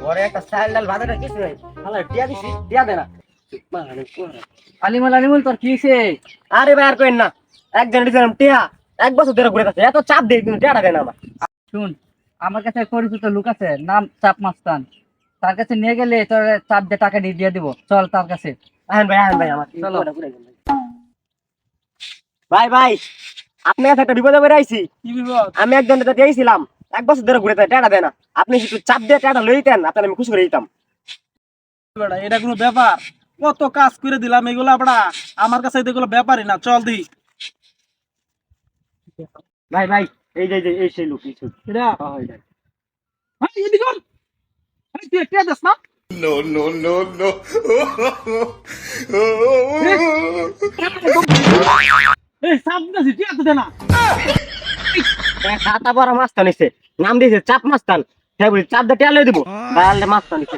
ঘরে একটা চাল ডাল ভাত কিছু নাই শালা টিয়া দিছি টিয়া দে না আলিমুল আলিমুল তোর কি হইছে? আরে ভাই আর কইন না একজন দিলাম টিয়া এক বছর ধরে ঘুরে যাচ্ছে এত চাপ দেই কিন্তু টিয়াটা দেয় না আমার শুন, আমার কাছে এক পরিচিত লোক আছে, নাম চাপ মাস্তান। তার কাছে নিয়ে গেলে তোর চাপ দিয়ে টাকা দিয়ে দিব। চল তার কাছে। আহেন ভাই আমার চলো। ভাই ভাই আপনার কাছে একটা বিপদে পড়ে আইছি। কি বিপদ? আমি একজন দিয়েছিলাম এক বছর ধরে ঘুরে যায় টিয়াটা দেয় না আপনি একটু চাপ দিয়ে টিয়াটা লই দিতেন আপনার আমি খুশি করে দিতাম। এটা কোনো ব্যাপার? কত কাজ করে দিলাম এগুলা বড়া, আমার কাছে এগুলো ব্যাপারই না। চল দি ভাই ভাই এই যে এই সেই লোক কিছু এটা এদিকে আয়। তুই একটা দেখ না। No, no, no, no. এই সামনে সিটি এত দেনা। ছাতা বড় মাস্তান নিছে নাম দিয়েছে চাপ মাস্তান হ্যাঁ বলি চাপ দিয়ে টিয়া লই দিব তাহলে মাস্তান নিছে